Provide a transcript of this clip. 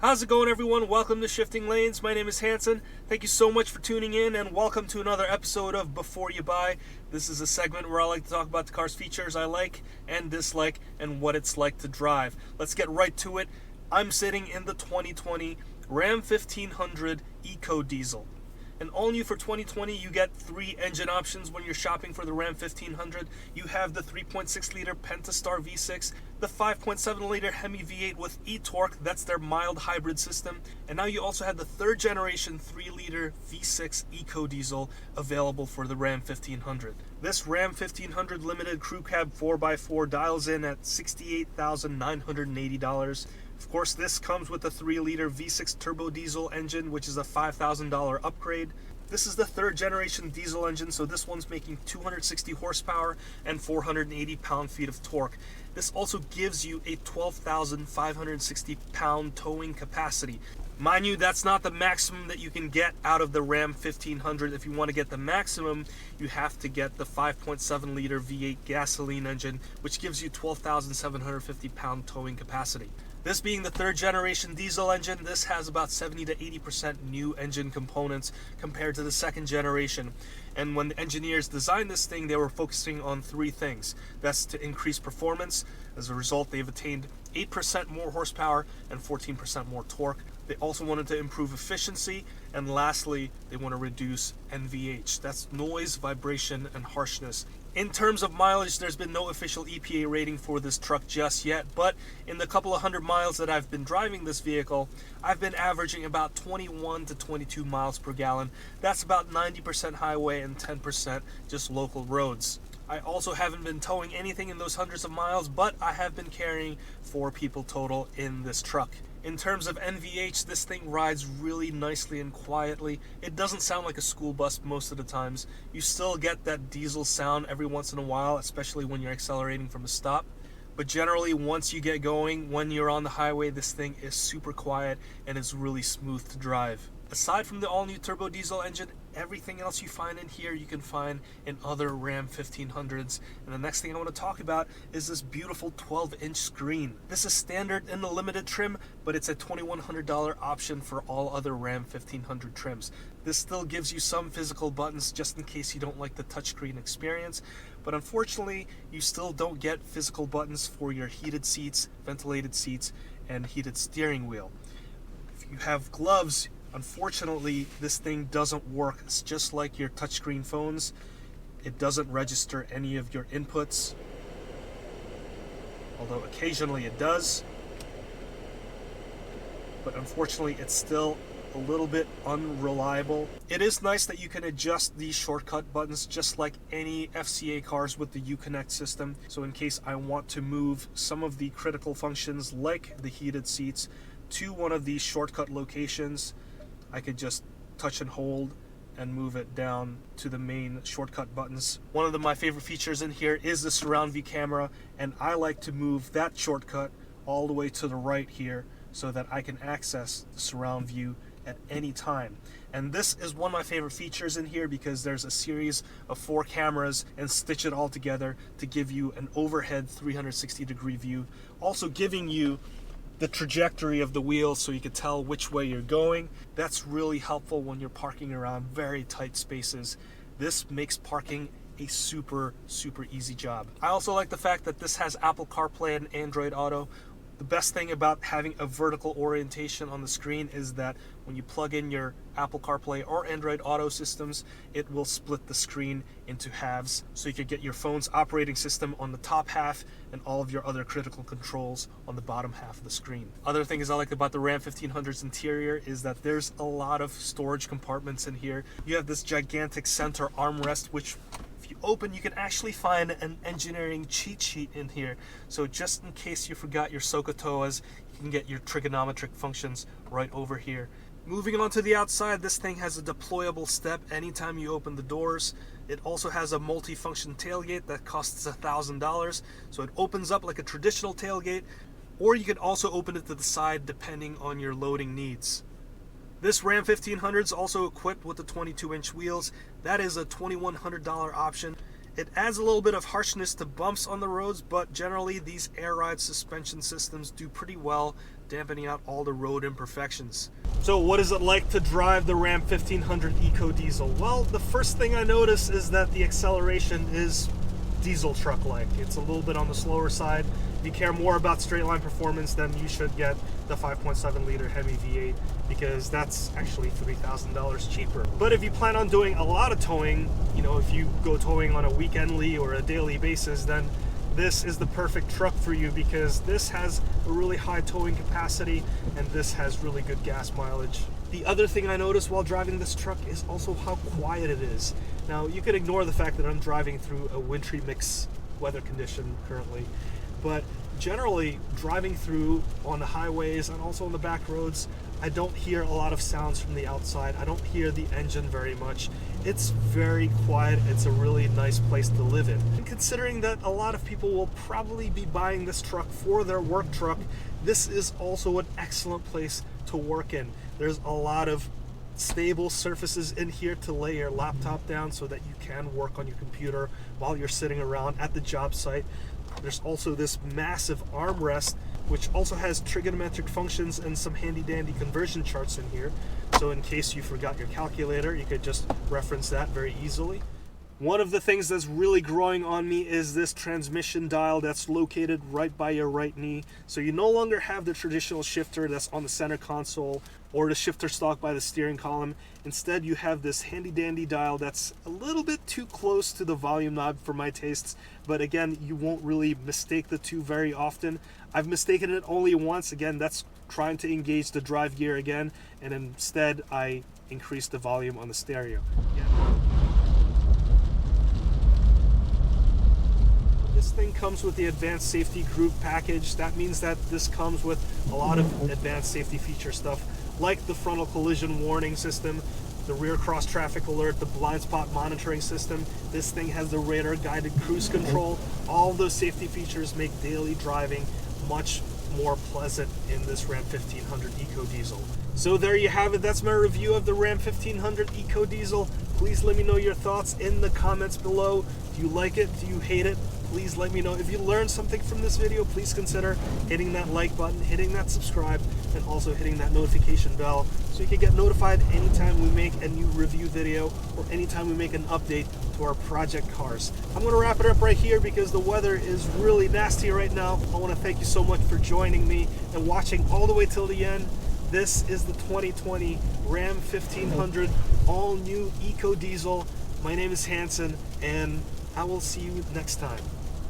How's it going, everyone? Welcome to Shifting Lanes. My name is Hanson. Thank you so much for tuning in, and welcome to another episode of Before You Buy. This is a segment where I like to talk about the car's features I like and dislike and what it's like to drive. Let's get right to it. I'm sitting in the 2020 Ram 1500 EcoDiesel. And all new for 2020, you get three engine options when you're shopping for the Ram 1500. You have the 3.6-liter Pentastar V6, the 5.7-liter Hemi V8 with e-torque, that's their mild hybrid system, and now you also have the third-generation 3-liter V6 EcoDiesel available for the Ram 1500. This Ram 1500 limited crew cab 4x4 dials in at $68,980. Of course, this comes with a 3-liter V6 turbo diesel engine, which is a $5,000 upgrade. This is the third generation diesel engine, so this one's making 260 horsepower and 480 pound-feet of torque. This also gives you a 12,560 pound towing capacity. Mind you, that's not the maximum that you can get out of the Ram 1500. If you want to get the maximum, you have to get the 5.7 liter V8 gasoline engine, which gives you 12,750 pound towing capacity. This being the third generation diesel engine, this has about 70 to 80% new engine components compared to the second generation. And when the engineers designed this thing, they were focusing on three things. That's to increase performance. As a result, they've attained 8% more horsepower and 14% more torque. They also wanted to improve efficiency, and lastly, they want to reduce NVH. That's noise, vibration, and harshness. In terms of mileage, there's been no official EPA rating for this truck just yet, but in the couple of hundred miles that I've been driving this vehicle, I've been averaging about 21 to 22 miles per gallon. That's about 90% highway and 10% just local roads. I also haven't been towing anything in those hundreds of miles, but I have been carrying 4 people total in this truck. In terms of NVH, this thing rides really nicely and quietly. It doesn't sound like a school bus most of the times. You still get that diesel sound every once in a while, especially when you're accelerating from a stop. But generally, once you get going, when you're on the highway, this thing is super quiet and is really smooth to drive. Aside from the all-new turbo diesel engine, everything else you find in here you can find in other Ram 1500s. And the next thing I want to talk about is this beautiful 12-inch screen. This is standard in the limited trim, but it's a $2,100 option for all other Ram 1500 trims. This still gives you some physical buttons just in case you don't like the touchscreen experience, but unfortunately you still don't get physical buttons for your heated seats, ventilated seats, and heated steering wheel. If you have gloves, unfortunately, this thing doesn't work. It's just like your touchscreen phones. It doesn't register any of your inputs, although occasionally it does. But unfortunately, it's still a little bit unreliable. It is nice that you can adjust these shortcut buttons just like any FCA cars with the Uconnect system. So in case I want to move some of the critical functions like the heated seats to one of these shortcut locations, I could just touch and hold and move it down to the main shortcut buttons. One of my favorite features in here is the surround view camera, and I like to move that shortcut all the way to the right here so that I can access the surround view at any time. And this is one of my favorite features in here because there's a series of 4 cameras and stitch it all together to give you an overhead 360-degree view, also giving you the trajectory of the wheels so you can tell which way you're going. That's really helpful when you're parking around very tight spaces. This makes parking a super easy job. I also like the fact that this has Apple Carplay and Android Auto. The best thing about having a vertical orientation on the screen is that when you plug in your Apple CarPlay or Android Auto systems, it will split the screen into halves, so you can get your phone's operating system on the top half and all of your other critical controls on the bottom half of the screen. Other things I like about the Ram 1500's interior is that there's a lot of storage compartments in here. You have this gigantic center armrest, which if you open, you can actually find an engineering cheat sheet in here. So just in case you forgot your SOHCAHTOAs, you can get your trigonometric functions right over here. Moving on to the outside, this thing has a deployable step anytime you open the doors. It also has a multi-function tailgate that costs $1,000. So it opens up like a traditional tailgate, or you can also open it to the side depending on your loading needs. This Ram 1500 is also equipped with the 22-inch wheels. That is a $2,100 option. It adds a little bit of harshness to bumps on the roads, but generally these air ride suspension systems do pretty well dampening out all the road imperfections. So what is it like to drive the Ram 1500 EcoDiesel? Well, the first thing I notice is that the acceleration is diesel truck-like. It's a little bit on the slower side. If you care more about straight line performance, then you should get the 5.7 liter Hemi V8, because that's actually $3,000 cheaper. But if you plan on doing a lot of towing, you know, if you go towing on a weekendly or a daily basis, then this is the perfect truck for you, because this has a really high towing capacity and this has really good gas mileage. The other thing I noticed while driving this truck is also how quiet it is. Now, you could ignore the fact that I'm driving through a wintry mix weather condition currently, but generally driving through on the highways and also on the back roads, I don't hear a lot of sounds from the outside. I don't hear the engine very much. It's very quiet. It's a really nice place to live in. And considering that a lot of people will probably be buying this truck for their work truck, this is also an excellent place to work in. There's a lot of stable surfaces in here to lay your laptop down so that you can work on your computer while you're sitting around at the job site. There's also this massive armrest, which also has trigonometric functions and some handy dandy conversion charts in here. So in case you forgot your calculator, you could just reference that very easily. One of the things that's really growing on me is this transmission dial that's located right by your right knee. So you no longer have the traditional shifter that's on the center console or the shifter stalk by the steering column. Instead, you have this handy dandy dial that's a little bit too close to the volume knob for my tastes. But again, you won't really mistake the two very often. I've mistaken it only once. Again, that's trying to engage the drive gear again, and instead I increased the volume on the stereo. This thing comes with the advanced safety group package. That means that this comes with a lot of advanced safety feature stuff, like the frontal collision warning system, the rear cross traffic alert, the blind spot monitoring system. This thing has the radar guided cruise control. All of those safety features make daily driving much more pleasant in this Ram 1500 EcoDiesel. So there you have it. That's my review of the Ram 1500 EcoDiesel. Please let me know your thoughts in the comments below. Do you like it? Do you hate it? Please let me know. If you learned something from this video, please consider hitting that like button, hitting that subscribe, and also hitting that notification bell so you can get notified anytime we make a new review video or anytime we make an update to our project cars. I'm going to wrap it up right here because the weather is really nasty right now. I want to thank you so much for joining me and watching all the way till the end. This is the 2020 Ram 1500 all new EcoDiesel. My name is Hanson, and I will see you next time.